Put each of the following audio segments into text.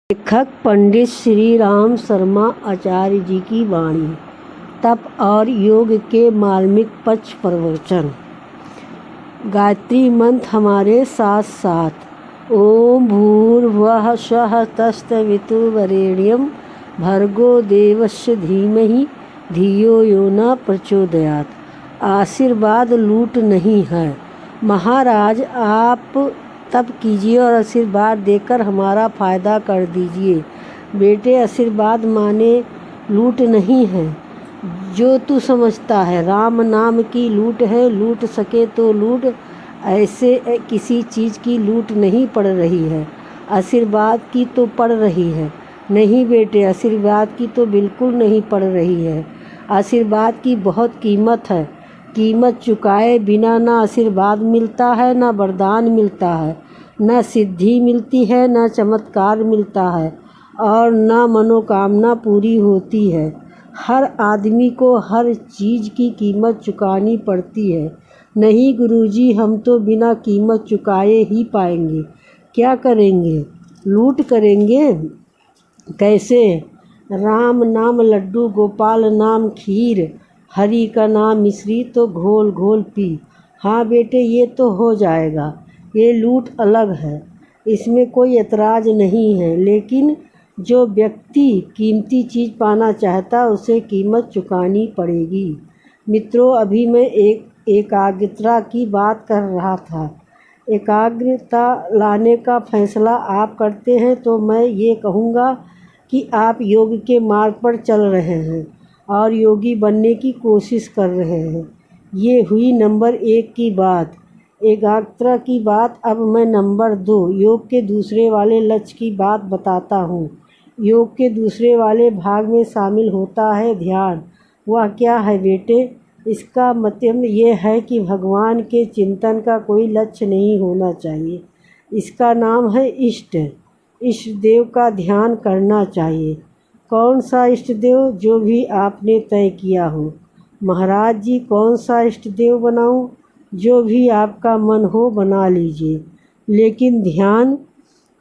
लेखक पंडित श्री राम शर्मा आचार्य जी की वाणी। तप और योग के मार्मिक पक्ष प्रवचन। गायत्री मंत्र हमारे साथ साथ। ओम भूर्भुवः स्वः तत्सवितुर्वरेण्यं भर्गो देवस्य धीमहि धियो यो न प्रचोदयात्। आशीर्वाद लूट नहीं है। महाराज, आप तप कीजिए और आशीर्वाद देकर हमारा फ़ायदा कर दीजिए। बेटे, आशीर्वाद माने लूट नहीं है जो तू समझता है। राम नाम की लूट है, लूट सके तो लूट। ऐसे किसी चीज़ की लूट नहीं पड़ रही है, आशीर्वाद की तो पड़ रही है। नहीं बेटे, आशीर्वाद की तो बिल्कुल नहीं पड़ रही है। आशीर्वाद की बहुत कीमत है। कीमत चुकाए बिना ना आशीर्वाद मिलता है, ना वरदान मिलता है, न सिद्धि मिलती है, न चमत्कार मिलता है और न मनोकामना पूरी होती है। हर आदमी को हर चीज़ की कीमत चुकानी पड़ती है। नहीं गुरुजी, हम तो बिना कीमत चुकाए ही पाएंगे। क्या करेंगे? लूट करेंगे। कैसे? राम नाम लड्डू, गोपाल नाम खीर, हरि का नाम मिश्री, तो घोल घोल पी। हाँ बेटे, ये तो हो जाएगा। ये लूट अलग है, इसमें कोई ऐतराज़ नहीं है। लेकिन जो व्यक्ति कीमती चीज़ पाना चाहता है उसे कीमत चुकानी पड़ेगी। मित्रों, अभी मैं एकाग्रता की बात कर रहा था। एकाग्रता लाने का फैसला आप करते हैं तो मैं ये कहूँगा कि आप योग के मार्ग पर चल रहे हैं और योगी बनने की कोशिश कर रहे हैं। ये हुई नंबर 1 की बात, एकाग्रता की बात। अब मैं नंबर 2 योग के दूसरे वाले लक्ष्य की बात बताता हूँ। योग के दूसरे वाले भाग में शामिल होता है ध्यान। वह क्या है बेटे? इसका मतलब ये है कि भगवान के चिंतन का कोई लक्ष्य नहीं होना चाहिए। इसका नाम है इष्ट। इष्ट देव का ध्यान करना चाहिए। कौन सा इष्ट देव? जो भी आपने तय किया हो। महाराज जी, कौन सा इष्ट देव बनाऊं? जो भी आपका मन हो बना लीजिए, लेकिन ध्यान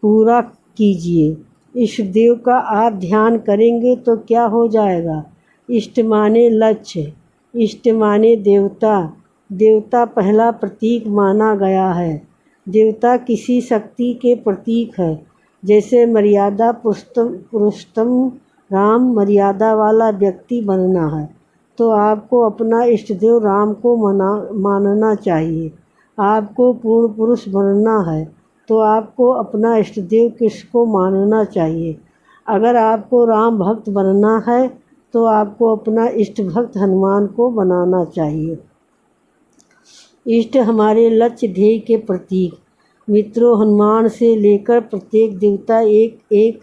पूरा कीजिए। इष्ट देव का आप ध्यान करेंगे तो क्या हो जाएगा? इष्ट माने लक्ष्य, इष्ट माने देवता। देवता पहला प्रतीक माना गया है। देवता किसी शक्ति के प्रतीक है। जैसे मर्यादा पुरुषोत्तम राम, मर्यादा वाला व्यक्ति बनना है तो आपको अपना इष्ट देव राम को मानना चाहिए। आपको पूर्ण पुरुष बनना है तो आपको अपना इष्ट देव कृष्ण को मानना चाहिए। अगर आपको राम भक्त बनना है तो आपको अपना इष्ट भक्त हनुमान को बनाना चाहिए। इष्ट हमारे लक्ष्य ध्येय के प्रतीक। मित्रों, हनुमान से लेकर प्रत्येक देवता एक एक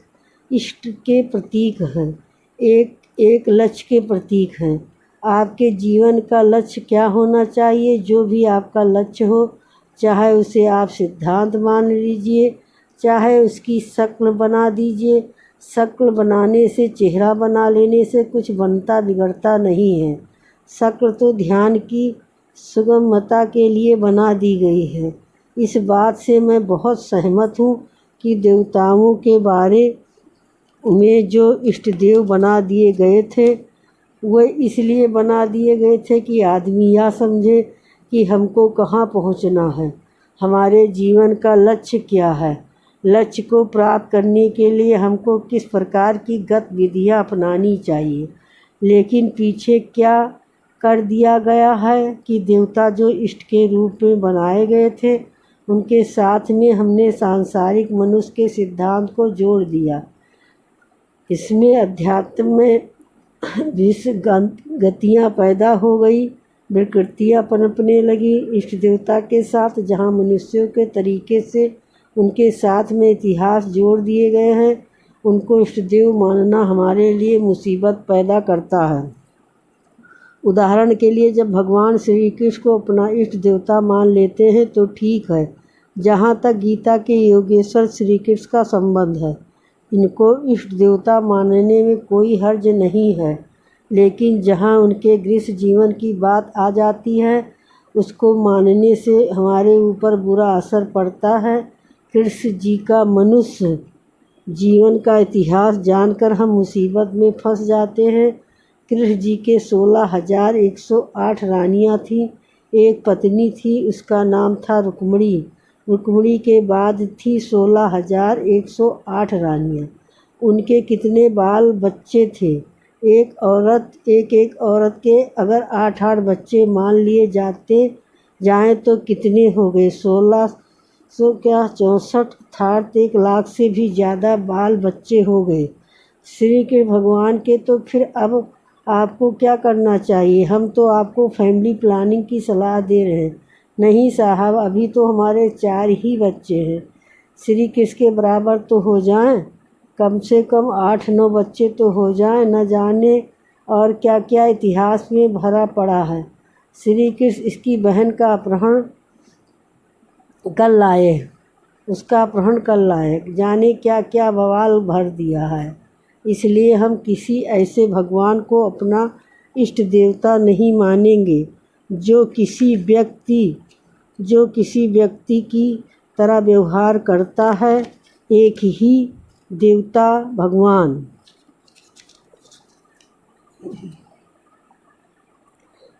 इष्ट के प्रतीक हैं, एक एक लक्ष्य के प्रतीक हैं। आपके जीवन का लक्ष्य क्या होना चाहिए? जो भी आपका लक्ष्य हो, चाहे उसे आप सिद्धांत मान लीजिए, चाहे उसकी शक्ल बना दीजिए। शक्ल बनाने से, चेहरा बना लेने से कुछ बनता बिगड़ता नहीं है। शक्ल तो ध्यान की सुगमता के लिए बना दी गई है। इस बात से मैं बहुत सहमत हूँ कि देवताओं के बारे में जो इष्ट देव बना दिए गए थे वो इसलिए बना दिए गए थे कि आदमी यह समझे कि हमको कहाँ पहुँचना है, हमारे जीवन का लक्ष्य क्या है। लक्ष्य को प्राप्त करने के लिए हमको किस प्रकार की गतिविधियाँ अपनानी चाहिए। लेकिन पीछे क्या कर दिया गया है कि देवता जो इष्ट के रूप में बनाए गए थे उनके साथ में हमने सांसारिक मनुष्य के सिद्धांत को जोड़ दिया। इसमें अध्यात्म में गतियाँ पैदा हो गई, विकृतियाँ पनपने लगी इष्ट देवता के साथ। जहाँ मनुष्यों के तरीके से उनके साथ में इतिहास जोड़ दिए गए हैं, उनको इष्ट देव मानना हमारे लिए मुसीबत पैदा करता है। उदाहरण के लिए, जब भगवान श्री कृष्ण को अपना इष्ट देवता मान लेते हैं तो ठीक है, जहाँ तक गीता के योगेश्वर श्री कृष्ण का संबंध है, इनको इष्ट देवता मानने में कोई हर्ज नहीं है। लेकिन जहाँ उनके गृहस्थ जीवन की बात आ जाती है, उसको मानने से हमारे ऊपर बुरा असर पड़ता है। कृष्ण जी का मनुष्य जीवन का इतिहास जानकर हम मुसीबत में फंस जाते हैं। कृष्ण जी के 16,108 रानियाँ थीं। एक पत्नी थी, उसका नाम था रुक्मिणी। रुक्मिणी के बाद थी 16,108 रानियाँ। उनके कितने बाल बच्चे थे? एक औरत के अगर 8-8 बच्चे मान लिए जाएं तो कितने हो गए? 1664 अर्थात 1 लाख से भी ज़्यादा बाल बच्चे हो गए श्री कृष्ण भगवान के। तो फिर अब आपको क्या करना चाहिए? हम तो आपको फैमिली प्लानिंग की सलाह दे रहे हैं। नहीं साहब, अभी तो हमारे 4 ही बच्चे हैं। श्री कृष्ण के बराबर तो हो जाएं, कम से कम 8-9 बच्चे तो हो जाएं। न जाने और क्या क्या इतिहास में भरा पड़ा है। श्री कृष्ण इसकी बहन का अपहरण कर लाए, उसका अपहरण कर लाए, जाने क्या क्या बवाल भर दिया है। इसलिए हम किसी ऐसे भगवान को अपना इष्ट देवता नहीं मानेंगे जो किसी व्यक्ति की तरह व्यवहार करता है। एक ही देवता भगवान।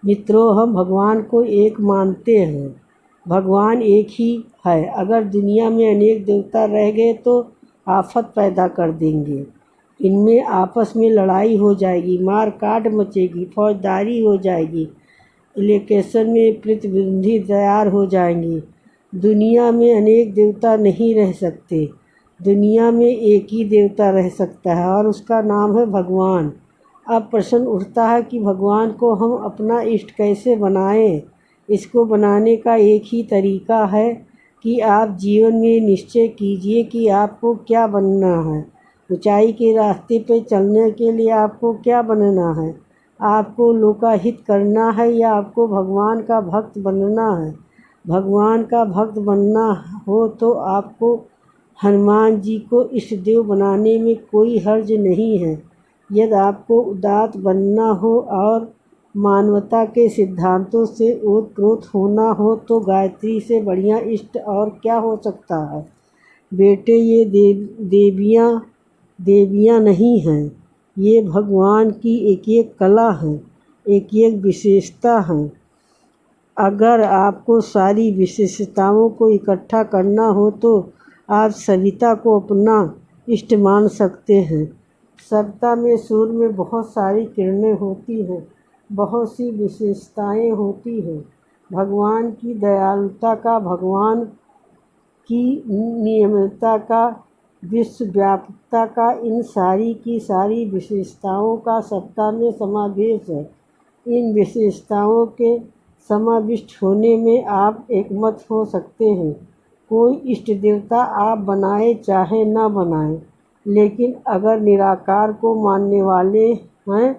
मित्रों, हम भगवान को एक मानते हैं। भगवान एक ही है। अगर दुनिया में अनेक देवता रह गए तो आफत पैदा कर देंगे। इनमें आपस में लड़ाई हो जाएगी, मार काट मचेगी, फौजदारी हो जाएगी, इलेक्शन में प्रतिद्वंदी तैयार हो जाएंगी। दुनिया में अनेक देवता नहीं रह सकते। दुनिया में एक ही देवता रह सकता है और उसका नाम है भगवान। अब प्रश्न उठता है कि भगवान को हम अपना इष्ट कैसे बनाएं? इसको बनाने का एक ही तरीका है कि आप जीवन में निश्चय कीजिए कि आपको क्या बनना है। ऊंचाई के रास्ते पर चलने के लिए आपको क्या बनना है? आपको लोकाहित करना है या आपको भगवान का भक्त बनना है? भगवान का भक्त बनना हो तो आपको हनुमान जी को इष्ट देव बनाने में कोई हर्ज नहीं है। यदि आपको उदात्त बनना हो और मानवता के सिद्धांतों से ओतप्रोत होना हो तो गायत्री से बढ़िया इष्ट और क्या हो सकता है? बेटे, ये देवियाँ नहीं हैं, ये भगवान की एक एक कला है, एक एक विशेषता है। अगर आपको सारी विशेषताओं को इकट्ठा करना हो तो आप सविता को अपना इष्ट मान सकते हैं। सविता में सूर्य में बहुत सारी किरणें होती हैं, बहुत सी विशेषताएं होती हैं। भगवान की दयालुता का, भगवान की नियमितता का, विश्वव्यापकता का, इन सारी की सारी विशेषताओं का सत्ता में समावेश है। इन विशेषताओं के समाविष्ट होने में आप एकमत हो सकते हैं। कोई इष्ट देवता आप बनाए चाहे न बनाए, लेकिन अगर निराकार को मानने वाले हैं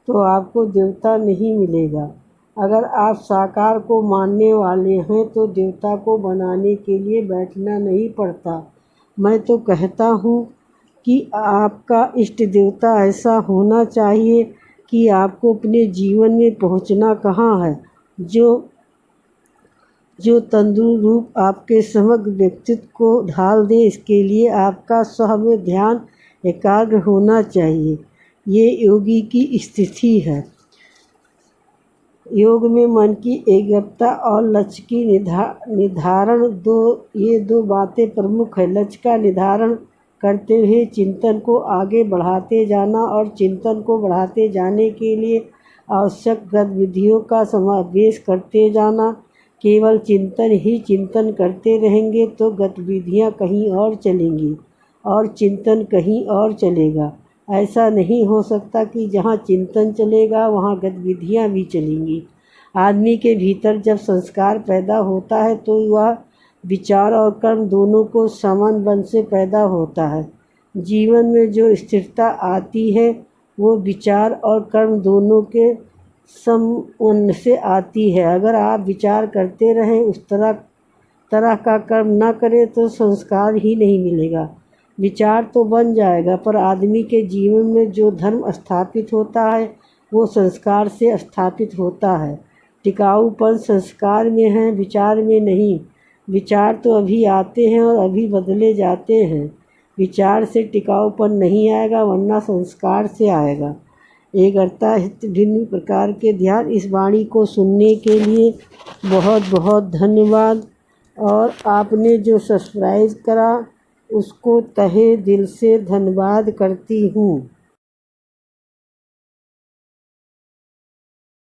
तो आपको देवता नहीं मिलेगा। अगर आप साकार को मानने वाले हैं तो देवता को बनाने के लिए बैठना नहीं पड़ता। मैं तो कहता हूँ कि आपका इष्ट देवता ऐसा होना चाहिए कि आपको अपने जीवन में पहुँचना कहाँ है, जो तंदुरुस्त रूप आपके समग्र व्यक्तित्व को ढाल दे। इसके लिए आपका स्व में ध्यान एकाग्र होना चाहिए। ये योगी की स्थिति है। योग में मन की एकाग्रता और लक्ष्य की निर्धारण दो बातें प्रमुख है। लक्ष्य का निर्धारण करते हुए चिंतन को आगे बढ़ाते जाना और चिंतन को बढ़ाते जाने के लिए आवश्यक गतिविधियों का समावेश करते जाना। केवल चिंतन ही चिंतन करते रहेंगे तो गतिविधियाँ कहीं और चलेंगी और चिंतन कहीं और चलेगा। ऐसा नहीं हो सकता कि जहाँ चिंतन चलेगा वहाँ गतिविधियाँ भी चलेंगी। आदमी के भीतर जब संस्कार पैदा होता है तो वह विचार और कर्म दोनों को समान बन से पैदा होता है। जीवन में जो स्थिरता आती है वो विचार और कर्म दोनों के समन्वय से आती है। अगर आप विचार करते रहें, उस तरह का कर्म न करें तो संस्कार ही नहीं मिलेगा। विचार तो बन जाएगा, पर आदमी के जीवन में जो धर्म स्थापित होता है वो संस्कार से स्थापित होता है। टिकाऊपन संस्कार में है, विचार में नहीं। विचार तो अभी आते हैं और अभी बदले जाते हैं। विचार से टिकाऊपन नहीं आएगा, वरना संस्कार से आएगा। एक अर्थात भिन्न प्रकार के ध्यान। इस वाणी को सुनने के लिए बहुत बहुत धन्यवाद। और आपने जो सब्सक्राइब करा उसको तहे दिल से धन्यवाद करती हूँ।